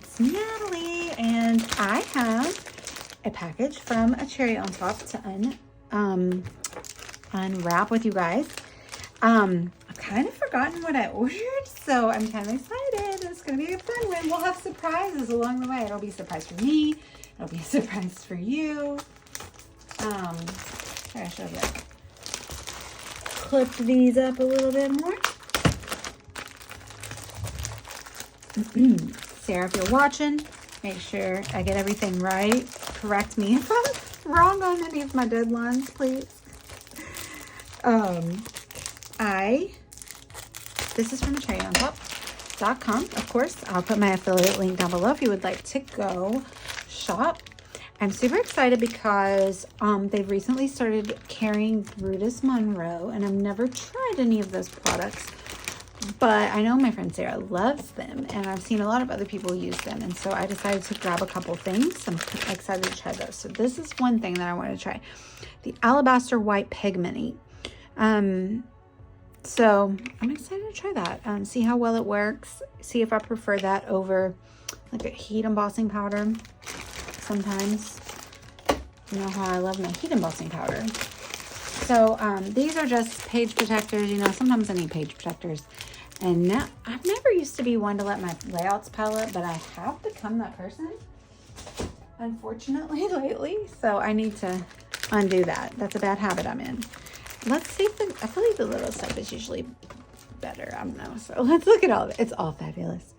it's Natalie, and I have a package from A Cherry on Top to unwrap with you guys. I've kind of forgotten what I ordered, so I'm kind of excited. It's going to be a fun one. We'll have surprises along the way. It'll be a surprise for me. It'll be a surprise for you. I should have clipped these up a little bit more. Sarah, if you're watching, make sure I get everything right. Correct me if I'm wrong on any of my deadlines, please. This is from cherryontop.com. Of course, I'll put my affiliate link down below if you would like to go shop. I'm super excited because they've recently started carrying Brutus Monroe, and I've never tried any of those products, but I know my friend Sarah loves them, and I've seen a lot of other people use them, and so I decided to grab a couple things. I'm excited to try those. So this is one thing that I want to try, the Alabaster White Pigment. So I'm excited to try that, see how well it works, see if I prefer that over like a heat embossing powder. Sometimes, you know how I love my heat embossing powder. So these are just page protectors. You know, sometimes I need page protectors. And now, I've never used to be one to let my layouts pile up, but I have become that person, unfortunately, lately. So I need to undo that. That's a bad habit I'm in. Let's see if I feel like the little stuff is usually better. I don't know. So let's look at all of it. It's all fabulous.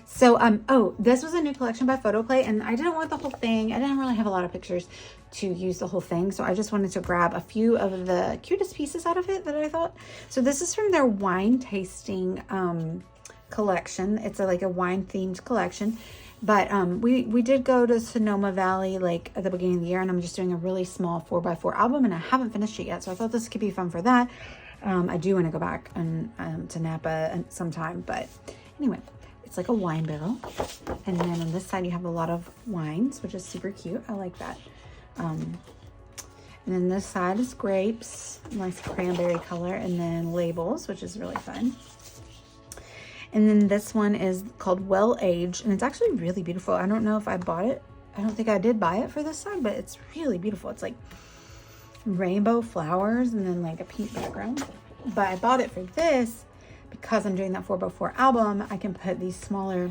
So, oh, this was a new collection by Photoplay, and I didn't want the whole thing. I didn't really have a lot of pictures to use the whole thing, so I just wanted to grab a few of the cutest pieces out of it that I thought. So this is from their wine tasting collection. It's like a wine themed collection, but we did go to Sonoma Valley like at the beginning of the year, and I'm just doing a really small 4x4 album, and I haven't finished it yet, so I thought this could be fun for that. I do want to go back and to Napa sometime, but anyway, it's like a wine barrel, and then on this side you have a lot of wines, which is super cute. I like that. And then this side is grapes, nice cranberry color, and then labels, which is really fun. And then this one is called Well Aged, and it's actually really beautiful. I don't know if I bought it. I don't think I did buy it for this side, but it's really beautiful. It's like rainbow flowers and then like a pink background. But I bought it for this because I'm doing that 4x4 album. I can put these smaller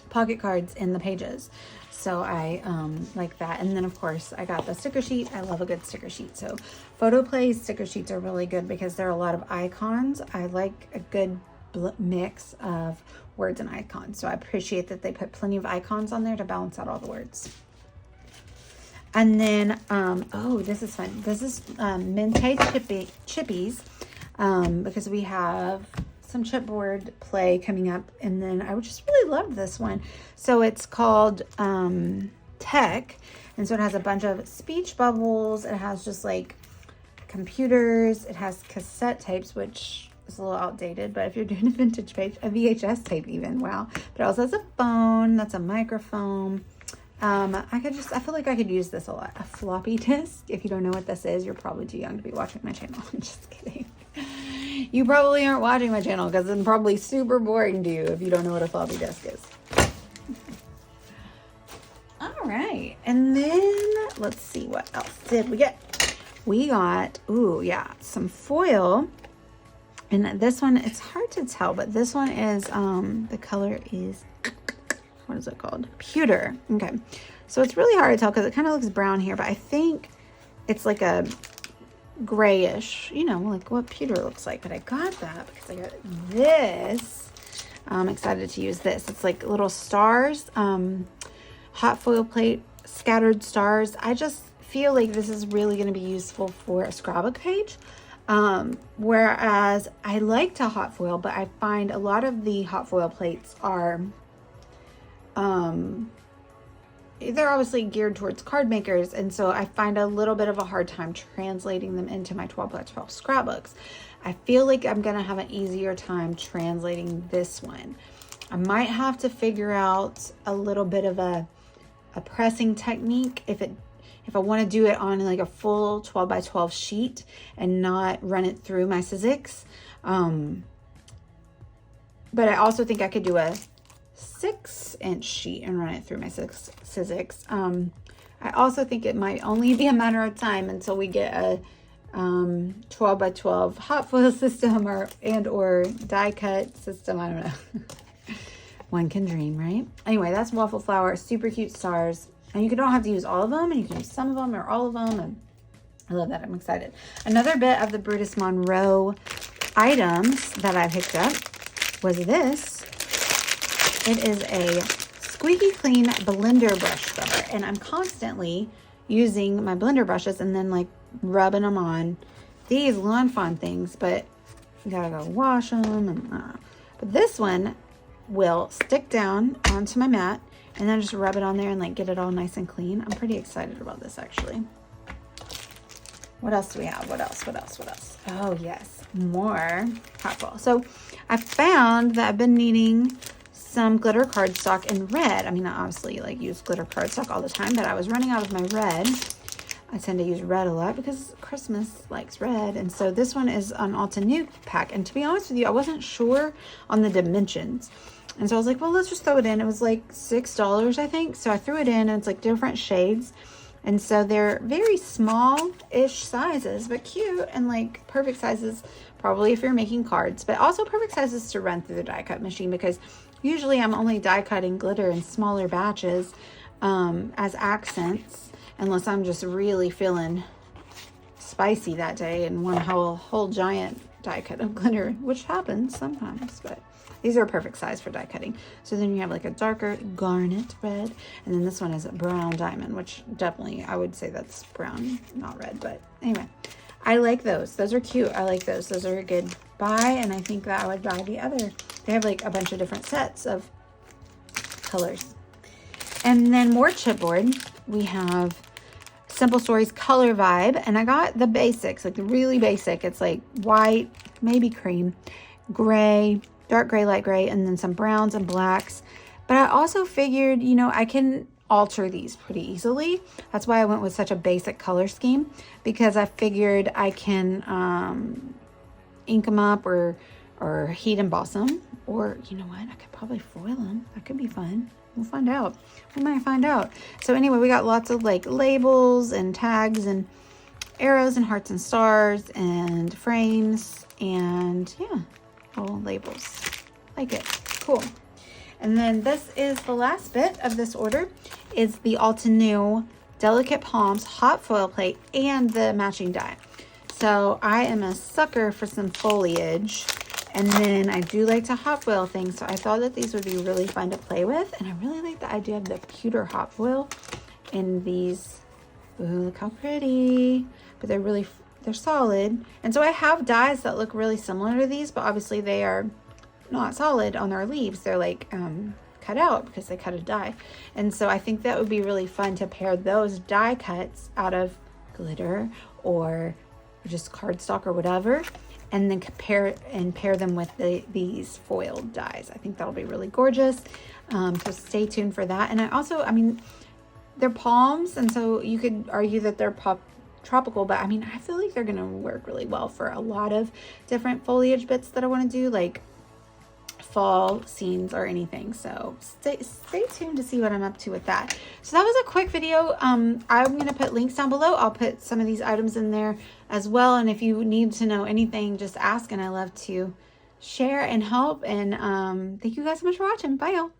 pocket cards in the pages. So I like that. And then of course I got the sticker sheet. I love a good sticker sheet. So Photoplay sticker sheets are really good because there are a lot of icons. I like a good mix of words and icons. So I appreciate that they put plenty of icons on there to balance out all the words. And then, oh, this is fun. This is Mente Chippies, because we have some chipboard play coming up. And then I just really loved this one. So it's called Tech. And so it has a bunch of speech bubbles. It has just like computers. It has cassette tapes, which is a little outdated. But if you're doing a vintage page, a VHS tape even, wow. But it also has a phone. That's a microphone. I feel like I could use this a lot. A floppy disk. If you don't know what this is, you're probably too young to be watching my channel. I'm just kidding. You probably aren't watching my channel because it's probably super boring to you if you don't know what a floppy disk is. All right. And then let's see, what else did we get? We got, ooh, yeah, some foil. And this one, it's hard to tell, but this one is, the color is, what is it called? Pewter. Okay. So it's really hard to tell because it kind of looks brown here, but I think it's like a grayish, you know, like what pewter looks like. But I got that because I got this. I'm excited to use this. It's like little stars, hot foil plate, scattered stars. I just feel like this is really going to be useful for a scrapbook page. Whereas I like to hot foil, but I find a lot of the hot foil plates are they're obviously geared towards card makers, and so I find a little bit of a hard time translating them into my 12x12 scrapbooks. I feel like I'm gonna have an easier time translating this one. I might have to figure out a little bit of a pressing technique if I want to do it on like a full 12x12 sheet and not run it through my Sizzix. But I also think I could do a 6-inch sheet and run it through my Sizzix. I also think it might only be a matter of time until we get a 12 by 12 hot foil system or die cut system. I don't know. One can dream, right? Anyway, that's waffle flour, super cute stars. And you don't have to use all of them, and you can use some of them or all of them. And I love that. I'm excited. Another bit of the Brutus Monroe items that I picked up was this. It is a squeaky clean blender brush scrubber. And I'm constantly using my blender brushes and then like rubbing them on these Lawn Fawn things. But you gotta go wash them. And, But this one will stick down onto my mat and then just rub it on there and like get it all nice and clean. I'm pretty excited about this actually. What else do we have? What else? Oh yes, more hot foil. So I found that I've been needing some glitter cardstock in red. I mean, I obviously like use glitter cardstock all the time, but I was running out of my red. I tend to use red a lot because Christmas likes red. And so this one is an Alta New pack. And to be honest with you, I wasn't sure on the dimensions. And so I was like, well, let's just throw it in. It was like $6, I think. So I threw it in, and it's like different shades. And so they're very small-ish sizes, but cute and like perfect sizes, probably if you're making cards, but also perfect sizes to run through the die cut machine, because usually I'm only die cutting glitter in smaller batches as accents, unless I'm just really feeling spicy that day and want a whole giant die cut of glitter, which happens sometimes, but these are a perfect size for die cutting. So then you have like a darker garnet red, and then this one is a brown diamond, which definitely I would say that's brown, not red. But anyway, I like those. Those are cute. I like those. Those are a good buy, and I think that I would buy the other. They have like a bunch of different sets of colors. And then more chipboard. We have Simple Stories Color Vibe, and I got the basics, like the really basic. It's like white, maybe cream, gray, dark gray, light gray, and then some browns and blacks. But I also figured, you know, I can alter these pretty easily. That's why I went with such a basic color scheme, because I figured I can ink them up or heat emboss them, or you know what, I could probably foil them. That could be fun. We'll find out. We might find out. So anyway, we got lots of like labels and tags and arrows and hearts and stars and frames, and yeah, all labels. Like it. Cool. And then this is the last bit of this order, is the Alta New Delicate Palms hot foil plate and the matching die. So I am a sucker for some foliage, and then I do like to hot foil things, so I thought that these would be really fun to play with, and I really like the idea of the pewter hot foil in these. Ooh, look how pretty. But they're solid. And so I have dies that look really similar to these, but obviously they are not solid on their leaves. They're like cut out because they cut a die. And so I think that would be really fun to pair those die cuts out of glitter or just cardstock or whatever, and then pair them with these foiled dies. I think that'll be really gorgeous. So stay tuned for that. And I mean, they're palms, and so you could argue that they're tropical, but I mean, I feel like they're gonna work really well for a lot of different foliage bits that I want to do, like fall scenes or anything. So stay tuned to see what I'm up to with that. So that was a quick video. I'm gonna put links down below. I'll put some of these items in there as well, and if you need to know anything, just ask, and I love to share and help. And thank you guys so much for watching. Bye y'all.